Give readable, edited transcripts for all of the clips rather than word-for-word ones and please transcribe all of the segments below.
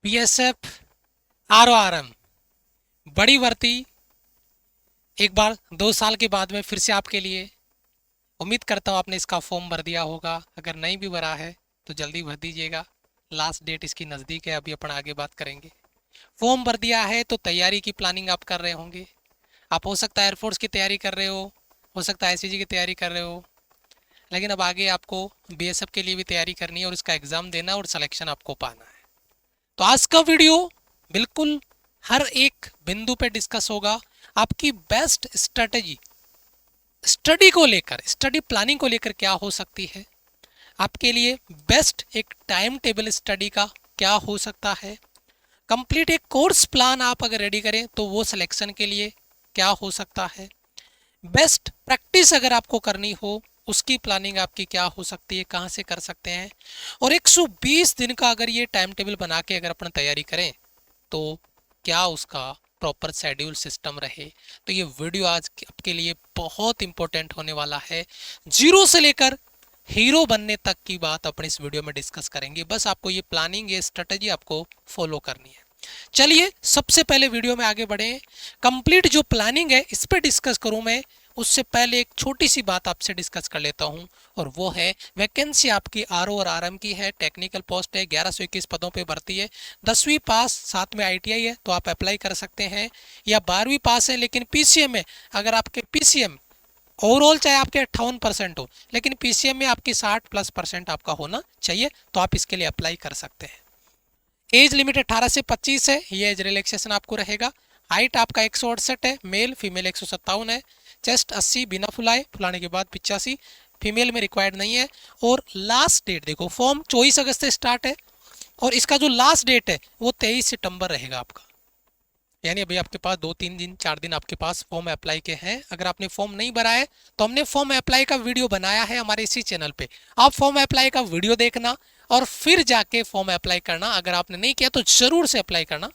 BSF आरओआरएम बड़ी भर्ती एक बार 2 साल के बाद में फिर से आपके लिए। उम्मीद करता हूँ आपने इसका फॉर्म भर दिया होगा। अगर नहीं भी भरा है तो जल्दी भर दीजिएगा। लास्ट डेट इसकी नज़दीक है, अभी अपन आगे बात करेंगे। फॉर्म भर दिया है तो तैयारी की प्लानिंग आप कर रहे होंगे। आप हो सकता है एयरफोर्स की तैयारी कर रहे हो सकता है आईसीजी की तैयारी कर रहे हो, लेकिन अब आगे आपको बीएसएफ के लिए भी तैयारी करनी है और इसका एग्ज़ाम देना और सिलेक्शन आपको पाना है। तो आज का वीडियो बिल्कुल हर एक बिंदु पे डिस्कस होगा। आपकी बेस्ट स्ट्रेटजी स्टडी को लेकर, स्टडी प्लानिंग को लेकर क्या हो सकती है, आपके लिए बेस्ट एक टाइम टेबल स्टडी का क्या हो सकता है, कंप्लीट एक कोर्स प्लान आप अगर रेडी करें तो वो सिलेक्शन के लिए क्या हो सकता है, बेस्ट प्रैक्टिस अगर आपको करनी हो उसकी प्लानिंग आपकी क्या हो सकती है, कहाँ से कर सकते हैं, और 120 दिन का अगर ये टाइम टेबल बना के अगर अपन तैयारी करें तो क्या उसका प्रॉपर शेड्यूल सिस्टम रहे। तो ये वीडियो आज आपके लिए बहुत इंपॉर्टेंट होने वाला है। जीरो से लेकर हीरो बनने तक की बात अपन इस वीडियो में डिस्कस करेंगे। बस आपको ये प्लानिंग, ये स्ट्रेटजी आपको फॉलो करनी है। चलिए सबसे पहले वीडियो में आगे बढ़े। कंप्लीट जो प्लानिंग है इस पर डिस्कस करूं मैं, उससे पहले एक छोटी सी बात आपसे डिस्कस कर लेता हूं, और वो है वैकेंसी आपकी आरओ और आरएम की है। टेक्निकल पोस्ट है, 1121 पदों पे भर्ती है। 10वीं पास साथ में आईटीआई है तो आप अप्लाई कर सकते हैं, या 12वीं पास है लेकिन पीसीएम में, अगर आपके पीसीएम ओवरऑल चाहे आपके 58% हो लेकिन पीसीएम में आपकी 60+% आपका होना चाहिए तो आप इसके लिए अप्लाई कर सकते हैं। एज लिमिट 18 से 25 है, ये एज रिलैक्सेशन आपको रहेगा। हाइट आपका 168 है, मेल फीमेल 157 है। चेस्ट 80 बिना फुलाए, फुलाने के बाद 85, फीमेल में रिक्वायर्ड नहीं है। और लास्ट डेट देखो, फॉर्म 24 अगस्त से स्टार्ट है और इसका जो लास्ट डेट है वो 23 सितंबर रहेगा आपका। यानी अभी आपके पास 2-3 दिन 4 दिन आपके पास फॉर्म अप्लाई के हैं। अगर आपने फॉर्म नहीं भरा है तो हमने फॉर्म अप्लाई का वीडियो बनाया है हमारे इसी चैनल पे, आप फॉर्म अप्लाई का वीडियो देखना और फिर जाके फॉर्म अप्लाई करना। अगर आपने नहीं किया तो जरूर से अप्लाई करना।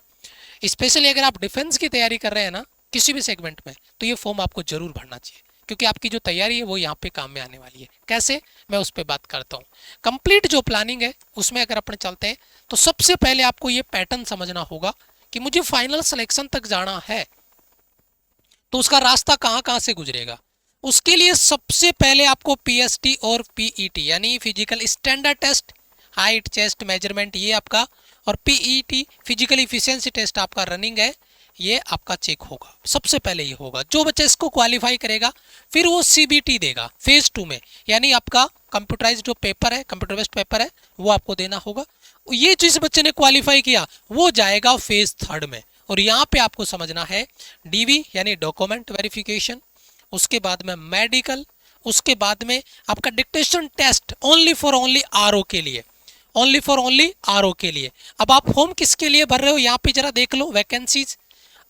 स्पेशली अगर आप डिफेंस की तैयारी कर रहे हैं ना किसी भी सेगमेंट में, तो ये फॉर्म आपको जरूर भरना चाहिए, क्योंकि आपकी जो तैयारी है वो यहाँ पे काम में आने वाली है। कैसे, मैं उस पर बात करता हूँ। कंप्लीट जो प्लानिंग है उसमें अगर अपन चलते हैं तो सबसे पहले आपको ये पैटर्न समझना होगा कि मुझे फाइनल सिलेक्शन तक जाना है तो उसका रास्ता कहाँ कहाँ से गुजरेगा। उसके लिए सबसे पहले आपको पीएसटी और पीईटी यानी physical standard test, height chest measurement ये आपका, और पीईटी फिजिकल इफिशिएंसी टेस्ट आपका रनिंग है, ये आपका चेक होगा। सबसे पहले ये होगा। जो बच्चा इसको क्वालिफाई करेगा फिर वो सीबीटी देगा फेज 2 में, यानी आपका कंप्यूटराइज जो पेपर है, कंप्यूटर बेस्ड पेपर है, वो आपको देना होगा। ये जिस बच्चे ने क्वालिफाई किया वो जाएगा फेज 3 में। और यहाँ पे आपको समझना है डीवी यानी डॉक्यूमेंट वेरिफिकेशन, उसके बाद में मेडिकल, उसके बाद में आपका dictation test only for only RO के लिए, ओनली फॉर ओनली आरओ के लिए। अब आप फॉर्म किसके लिए भर रहे हो यहाँ पे जरा देख लो। वैकेंसीज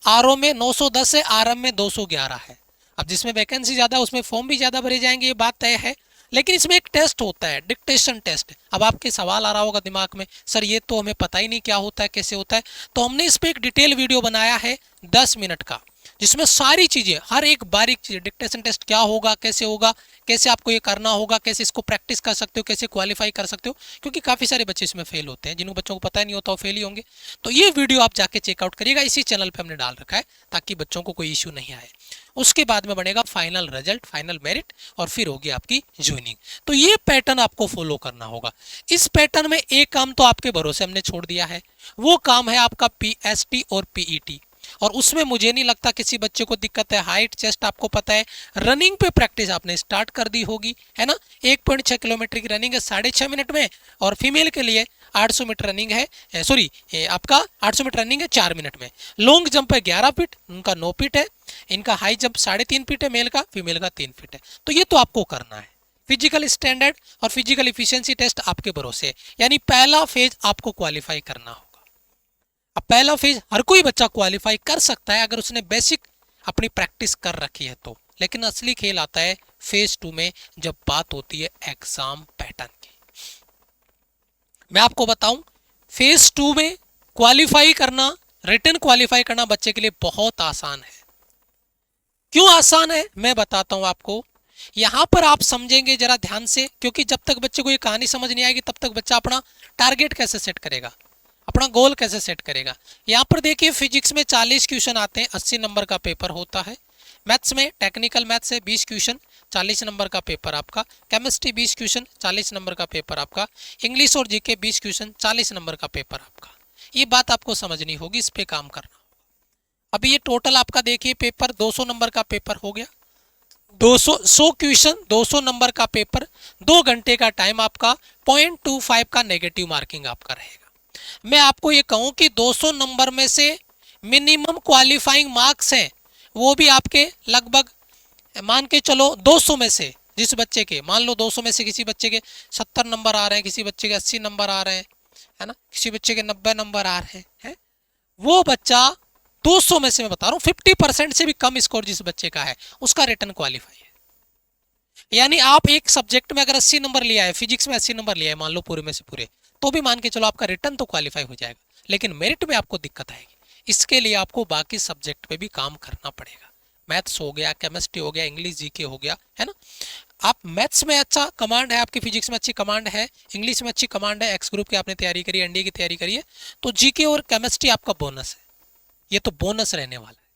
आरओ में 910 है, आरएम में 211 है। अब जिसमें वैकेंसी ज़्यादा उसमें फॉर्म भी ज़्यादा भरे जाएंगे, ये बात तय है। लेकिन इसमें एक टेस्ट होता है डिक्टेशन टेस्ट। अब आपके सवाल आ रहा होगा दिमाग में, सर ये तो हमें पता ही नहीं क्या होता है, कैसे होता है। तो हमने इस पर एक डिटेल वीडियो बनाया है 10 मिनट का, जिसमें सारी चीज़ें, हर एक बारीक चीज़, डिक्टेशन टेस्ट क्या होगा, कैसे आपको ये करना होगा, कैसे इसको प्रैक्टिस कर सकते हो, कैसे क्वालिफाई कर सकते हो, क्योंकि काफ़ी सारे बच्चे इसमें फेल होते हैं। जिन बच्चों को पता ही नहीं होता वो फेल ही होंगे। तो ये वीडियो आप जाके चेकआउट करिएगा, इसी चैनल पे हमने डाल रखा है ताकि बच्चों को कोई इश्यू नहीं आए। उसके बाद में बनेगा फाइनल रिजल्ट, फाइनल मेरिट, और फिर होगी आपकी ज्वाइनिंग। तो ये पैटर्न आपको फॉलो करना होगा। इस पैटर्न में एक काम तो आपके भरोसे हमने छोड़ दिया है, वो काम है आपका पीएसटी और पीईटी। और उसमें मुझे नहीं लगता किसी बच्चे को दिक्कत है। हाइट चेस्ट आपको पता है, रनिंग पे प्रैक्टिस आपने स्टार्ट कर दी होगी, है ना। 1.6 किलोमीटर की रनिंग है 6.5 मिनट में, और फीमेल के लिए 800 मीटर रनिंग है, सॉरी आपका 800 मीटर रनिंग है 4 मिनट में। लॉन्ग जंप है 11 फीट, उनका 9 फीट है। इनका हाई जंप 3.5 फीट है मेल का, फीमेल का 3 फीट है। तो ये तो आपको करना है। फिजिकल स्टैंडर्ड और फिजिकल इफिशिएंसी टेस्ट आपके भरोसे है, यानी पहला फेज आपको क्वालिफाई करना होगा। अब पहला फेज हर कोई बच्चा क्वालिफाई कर सकता है अगर उसने बेसिक अपनी प्रैक्टिस कर रखी है तो, लेकिन असली खेल आता है फेज 2 में, जब बात होती है एग्जाम पैटर्न की। मैं आपको बताऊं, फेज 2 में क्वालिफाई करना, रिटन क्वालिफाई करना बच्चे के लिए बहुत आसान है। क्यों आसान है मैं बताता हूं आपको। यहां पर आप समझेंगे जरा ध्यान से, क्योंकि जब तक बच्चे को ये कहानी समझ नहीं आएगी तब तक बच्चा अपना टारगेट कैसे सेट करेगा। अपना गोल कैसे सेट करेगा। यहाँ पर देखिए फिजिक्स में 40 क्वेश्चन आते हैं, 80 नंबर का पेपर होता है। मैथ्स में टेक्निकल मैथ्स है 20 क्वेश्चन, 40 नंबर का पेपर आपका। केमिस्ट्री 20 क्वेश्चन, 40 नंबर का पेपर आपका। इंग्लिश और जीके 20 क्वेश्चन, 40 नंबर का पेपर आपका। ये बात आपको समझनी होगी, इस पे काम करना। अभी ये टोटल आपका देखिए पेपर 200 नंबर का पेपर हो गया। 100 क्वेश्चन, 200 नंबर का पेपर, 2 घंटे का टाइम आपका, 0.25 का नेगेटिव मार्किंग आपका रहेगा। मैं आपको ये कहूं कि 200 नंबर में से मिनिमम क्वालिफाइंग मार्क्स हैं वो भी आपके लगभग मान के चलो 200 में से जिस बच्चे के, मान लो 200 में से किसी बच्चे के 70 नंबर आ रहे हैं, किसी बच्चे के 80 नंबर आ रहे हैं, है ना, किसी बच्चे के 90 नंबर आ रहे हैं, वो बच्चा 200 में से, मैं बता रहा हूँ 50% से भी कम स्कोर जिस बच्चे का है उसका रिटर्न क्वालिफाई है। यानी आप एक सब्जेक्ट में अगर 80 नंबर लिया है, फिजिक्स में 80 नंबर लिया है मान लो पूरे में से पूरे, तो भी मान के चलो आपका रिटर्न तो क्वालिफाई हो जाएगा, लेकिन मेरिट में आपको दिक्कत आएगी। इसके लिए आपको बाकी सब्जेक्ट पे भी काम करना पड़ेगा। मैथ्स हो गया, केमिस्ट्री हो गया, इंग्लिश जीके हो गया, है ना। आप मैथ्स में अच्छा कमांड है, आपकी फिजिक्स में अच्छी कमांड है, इंग्लिश में अच्छी कमांड है, एक्स ग्रुप की आपने तैयारी करी, एनडीए की तैयारी करी है, तो जीके और केमिस्ट्री आपका बोनस है। ये तो बोनस रहने वाला है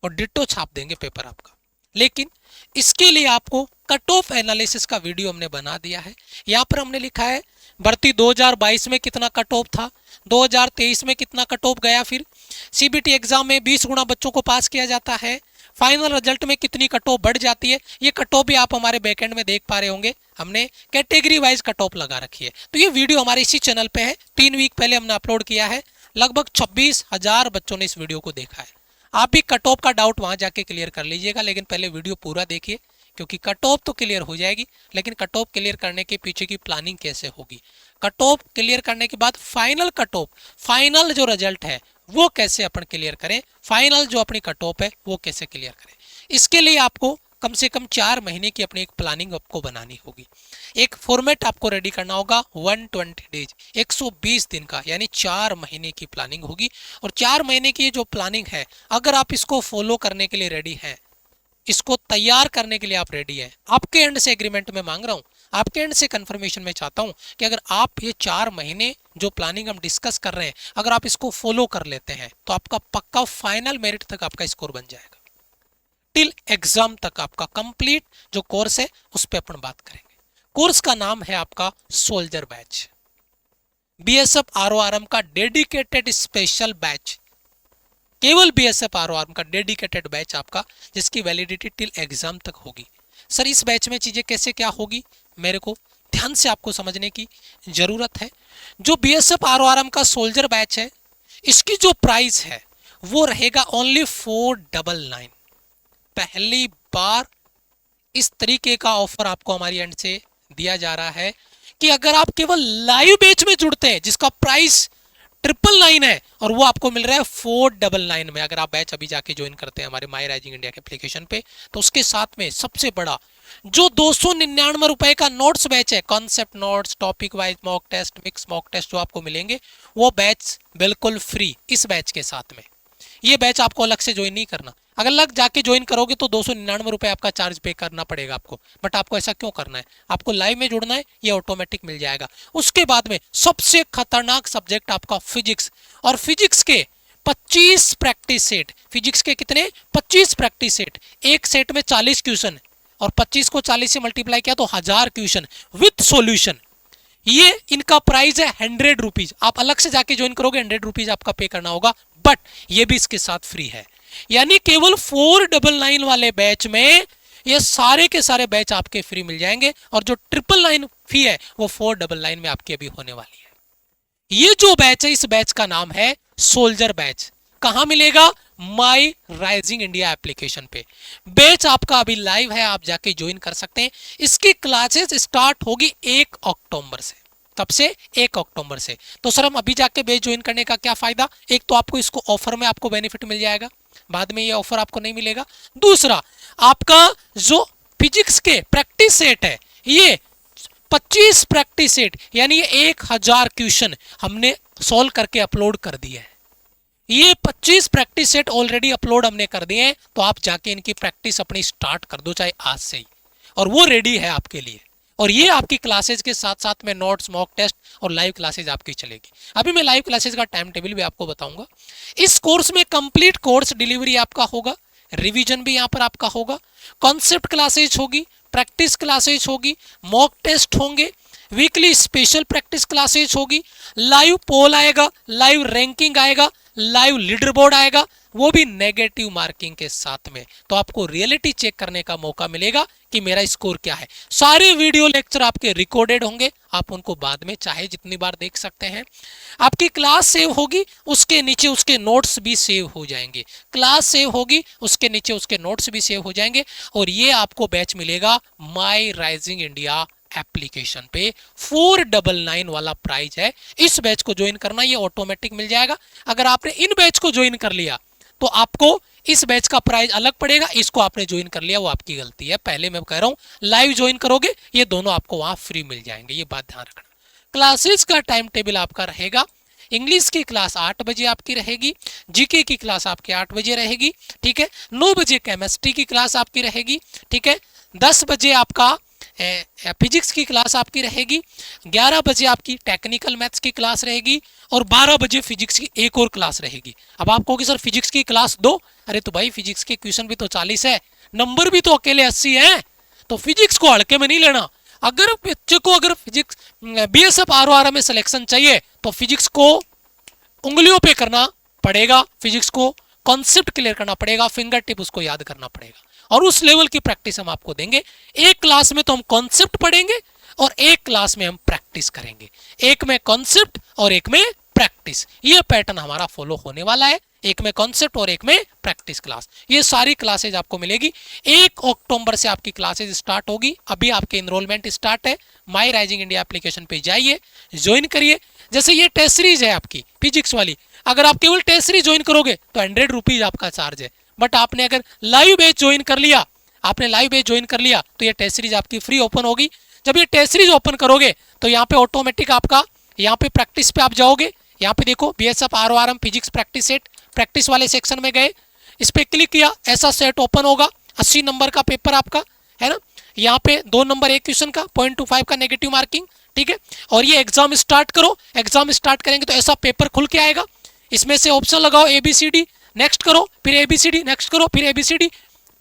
और डिट्टो छाप देंगे पेपर आपका। लेकिन इसके लिए आपको कट ऑफ एनालिसिस का वीडियो हमने बना दिया है। यहाँ पर हमने लिखा है भर्ती 2022 में कितना कट ऑफ था, 2023 में कितना कट ऑफ गया, फिर सीबीटी एग्जाम में 20 गुना बच्चों को पास किया जाता है, फाइनल रिजल्ट में कितनी कट ऑफ बढ़ जाती है। ये कट ऑफ भी आप हमारे बैकएंड में देख पा रहे होंगे, हमने कैटेगरी वाइज कट ऑफ लगा रखी है। तो ये वीडियो हमारे इसी चैनल पे है, 3 वीक पहले हमने अपलोड किया है। लगभग 26,000 बच्चों ने इस वीडियो को देखा है। आप भी कट ऑफ का डाउट वहां जाके क्लियर कर लीजिएगा, लेकिन पहले वीडियो पूरा देखिए, क्योंकि कट ऑफ तो क्लियर हो जाएगी, लेकिन कट ऑफ क्लियर करने के पीछे की प्लानिंग कैसे होगी, कट ऑफ क्लियर करने के बाद फाइनल कट ऑफ, फाइनल जो रिजल्ट है वो कैसे अपन क्लियर करें, फाइनल जो अपनी कट ऑफ है वो कैसे क्लियर करें। इसके लिए आपको कम से कम 4 महीने की अपनी एक प्लानिंग आपको बनानी होगी। एक फॉर्मेट आपको रेडी करना होगा 120 डेज, 120 दिन का, यानी 4 महीने की प्लानिंग होगी। और 4 महीने की जो प्लानिंग है, अगर आप इसको फॉलो करने के लिए रेडी हैं, इसको तैयार करने के लिए आप रेडी हैं, आपके एंड से एग्रीमेंट में मांग रहा हूं, आपके एंड से कंफर्मेशन में चाहता हूं कि अगर आप ये 4 महीने जो प्लानिंग हम डिस्कस कर रहे हैं, अगर आप इसको फॉलो कर लेते हैं तो आपका पक्का फाइनल मेरिट तक आपका स्कोर बन जाएगा। टिल एग्जाम तक आपका कंप्लीट जो कोर्स है उस पर अपन बात करेंगे। कोर्स का नाम है आपका सोल्जर बैच, बीएसएफ आरओआरएम का डेडिकेटेड स्पेशल बैच, केवल बीएसएफ आरओआरएम का डेडिकेटेड बैच आपका, जिसकी वैलिडिटी टिल एग्जाम तक होगी। सर इस बैच में चीजें कैसे क्या होगी, मेरे को ध्यान से आपको समझने की जरूरत है। जो बीएसएफ आरओआरएम का सोल्जर बैच है, इसकी जो प्राइस है वो रहेगा ओनली 499। पहली बार इस तरीके का ऑफर आपको हमारी एंड से दिया जा रहा है कि अगर आप केवल लाइव बैच में जुड़ते हैं, जिसका प्राइस 999 है, और वो आपको मिल रहा है 499 में, अगर आप बैच अभी जाके ज्वाइन करते हैं हमारे माई राइजिंग इंडिया के एप्लीकेशन पे, तो उसके साथ में सबसे बड़ा जो 299 रुपए का नोट्स बैच है, concept notes, topic wise mock test, mix mock test जो आपको मिलेंगे, वो बैच बिल्कुल फ्री इस बैच के साथ में। ये बैच आपको अलग से ज्वाइन नहीं करना, अगर अलग जाके ज्वाइन करोगे तो 299 रुपए आपका चार्ज पे करना पड़ेगा आपको। बट आपको ऐसा क्यों करना है, आपको लाइव में जुड़ना है, ये ऑटोमेटिक मिल जाएगा। उसके बाद में सबसे खतरनाक सब्जेक्ट आपका फिजिक्स, और फिजिक्स के 25 प्रैक्टिस सेट, फिजिक्स के कितने 25 प्रैक्टिस सेट, एक सेट में 40 क्वेश्चन, और 25 को 40 से मल्टीप्लाई किया तो 1000 क्वेश्चन विथ सॉल्यूशन। ये इनका प्राइस है 100 रुपीज, आप अलग से जाके ज्वाइन करोगे 100 रुपीज आपका पे करना होगा, बट ये भी इसके साथ फ्री है। यानी केवल 499 वाले बैच में ये सारे के सारे बैच आपके फ्री मिल जाएंगे, और जो 999 फी है वो 499 में आपकी अभी होने वाली है। ये जो बैच है, इस बैच का नाम है सोल्जर बैच। कहां मिलेगा, माई राइजिंग इंडिया एप्लीकेशन पे। बैच आपका अभी लाइव है, आप जाके ज्वाइन कर सकते हैं। इसकी क्लासेस स्टार्ट होगी 1 अक्टूबर से। कब से, 1 अक्टूबर से। तो सर हम अभी जाके बैच ज्वाइन करने का क्या फायदा, एक तो आपको इसको ऑफर में आपको बेनिफिट मिल जाएगा, बाद में ये ऑफर आपको नहीं मिलेगा। दूसरा, आपका जो फिजिक्स के प्रैक्टिस सेट है, ये 25 प्रैक्टिस सेट, यानी ये 1000 क्वेश्चन हमने सॉल्व करके अपलोड कर दिए हैं। ये 25 प्रैक्टिस सेट ऑलरेडी अपलोड हमने कर दिए हैं, तो आप जाके इनकी प्रैक्टिस अपनी स्टार्ट कर दो, चाहे आज से ही, और वो रेडी है आपके लिए। और ये आपकी क्लासेज के साथ साथ में नोट्स, मॉक टेस्ट और लाइव क्लासेज आपकी चलेगी। अभी मैं लाइव क्लासेज का टाइम टेबल भी आपको बताऊंगा। इस कोर्स में कंप्लीट कोर्स डिलीवरी आपका होगा, रिवीजन भी यहाँ पर आपका होगा, कॉन्सेप्ट क्लासेज होगी, प्रैक्टिस क्लासेज होगी, मॉक टेस्ट होंगे, वीकली स्पेशल प्रैक्टिस क्लासेज होगी, लाइव पोल आएगा, लाइव रैंकिंग आएगा, लाइव लीडर बोर्ड आएगा, वो भी नेगेटिव मार्किंग के साथ में। तो आपको रियलिटी चेक करने का मौका मिलेगा कि मेरा स्कोर क्या है। सारे वीडियो लेक्चर आपके रिकॉर्डेड होंगे, आप उनको बाद में चाहे जितनी बार देख सकते हैं। आपकी क्लास सेव होगी, उसके नीचे उसके नोट्स भी सेव हो जाएंगे। क्लास सेव होगी, उसके नीचे उसके नोट्स भी सेव हो जाएंगे। और ये आपको बैच मिलेगा माई राइजिंग इंडिया एप्लीकेशन पे 499 वाला प्राइस है। इस बैच को ज्वाइन करना, ये ऑटोमेटिक मिल जाएगा। अगर आपने इन बैच को ज्वाइन कर लिया तो आपको इस बैच का प्राइस अलग पड़ेगा, इसको आपने ज्वाइन कर लिया वो आपकी गलती है। पहले मैं कह रहा हूं लाइव ज्वाइन करोगे ये दोनों आपको वहां फ्री मिल जाएंगे, ये बात ध्यान रखना। क्लासेस का टाइम टेबल आपका रहेगा, इंग्लिश की क्लास 8 बजे आपकी रहेगी, जीके की क्लास आपकी 8 बजे रहेगी, ठीक है। 9 बजे केमिस्ट्री की क्लास आपकी रहेगी, ठीक है। 10 बजे आपका फिजिक्स की क्लास आपकी रहेगी, 11 बजे आपकी टेक्निकल मैथ्स की क्लास रहेगी और 12 बजे फिजिक्स की एक और क्लास रहेगी। अब आप कहोगे सर फिजिक्स की क्लास दो, अरे तो भाई फिजिक्स के क्वेश्चन भी तो 40 है, नंबर भी तो अकेले 80 है, तो फिजिक्स को हल्के में नहीं लेना। अगर बच्चे को अगर फिजिक्स बीएसएफ आरओआर में सिलेक्शन चाहिए तो फिजिक्स को उंगलियों पे करना पड़ेगा, फिजिक्स को कॉन्सेप्ट क्लियर करना पड़ेगा, फिंगर टिप उसको याद करना पड़ेगा, और उस लेवल की प्रैक्टिस हम आपको देंगे। एक क्लास में तो हम कॉन्सेप्ट पढ़ेंगे और एक क्लास में हम प्रैक्टिस करेंगे, एक में कॉन्सेप्ट और एक में प्रैक्टिस। ये पैटर्न हमारा फॉलो होने वाला है, एक में कॉन्सेप्ट और एक में प्रैक्टिस क्लास। ये सारी क्लासेज आपको मिलेगी। 1 अक्टूबर से आपकी क्लासेज स्टार्ट होगी। अभी आपके एनरोलमेंट स्टार्ट है, माई राइजिंग इंडिया एप्लीकेशन पे जाइए, ज्वाइन करिए। जैसे ये टेस्ट सीरीज है आपकी फिजिक्स वाली, अगर आप केवल टेस्ट सीरीज ज्वाइन करोगे तो 100 रुपीज आपका चार्ज है। बट आपने अगर लाइव बैच ज्वाइन कर लिया, आपने लाइव बैच ज्वाइन कर लिया तो ये टेस्ट सीरीज आपकी फ्री ओपन होगी। जब ये टेस्ट सीरीज ओपन करोगे तो यहाँ पे ऑटोमेटिक आपका यहाँ पे प्रैक्टिस पे आप जाओगे, यहाँ पे देखो BSF RORM physics practice set, practice वाले सेक्शन में गए, इस पे क्लिक किया, ऐसा सेट ओपन होगा। 80 नंबर का पेपर आपका है ना, यहाँ पे 2 नंबर एक क्वेश्चन का 0.25 का नेगेटिव मार्किंग, ठीक है। और ये एग्जाम स्टार्ट करो, एग्जाम स्टार्ट करेंगे तो ऐसा पेपर खुल के आएगा। इसमें से ऑप्शन लगाओ ABCD, नेक्स्ट करो, फिर ABCD, नेक्स्ट करो, फिर ABCD,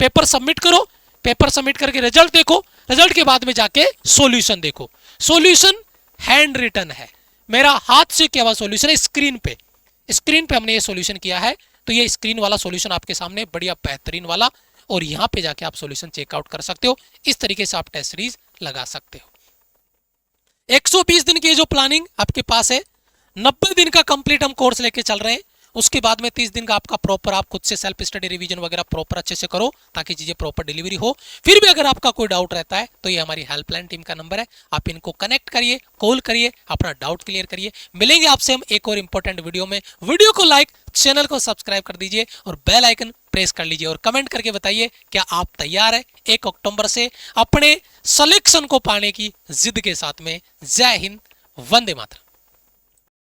पेपर सबमिट करो। पेपर सबमिट करके रिजल्ट देखो, रिजल्ट के बाद में जाके सॉल्यूशन देखो। सॉल्यूशन हैंड रिटन है, मेरा हाथ से किया हुआ सॉल्यूशन है, स्क्रीन पे हमने ये सॉल्यूशन किया है। तो ये स्क्रीन वाला सॉल्यूशन आपके सामने बढ़िया बेहतरीन वाला, और यहाँ पे जाके आप सॉल्यूशन चेकआउट कर सकते हो। इस तरीके से आप टेस्ट सीरीज लगा सकते हो। 120 दिन की जो प्लानिंग आपके पास है, 90 दिन का कंप्लीट हम कोर्स लेके चल रहे हैं। उसके बाद में 30 दिन का आपका प्रॉपर आप खुद से सेल्फ स्टडी रिवीजन वगैरह प्रॉपर अच्छे से करो ताकि चीजें प्रॉपर डिलीवरी हो। फिर भी अगर आपका कोई डाउट रहता है तो ये हमारी हेल्पलाइन टीम का नंबर है, आप इनको कनेक्ट करिए, कॉल करिए, अपना डाउट क्लियर करिए। मिलेंगे आपसे हम एक और इंपॉर्टेंट वीडियो में। वीडियो को लाइक, चैनल को सब्सक्राइब कर दीजिए और बेल आइकन प्रेस कर लीजिए, और कमेंट करके बताइए क्या आप तैयार है 1 अक्टूबर से अपने सिलेक्शन को पाने की जिद के साथ में। जय हिंद, वंदे मातरम।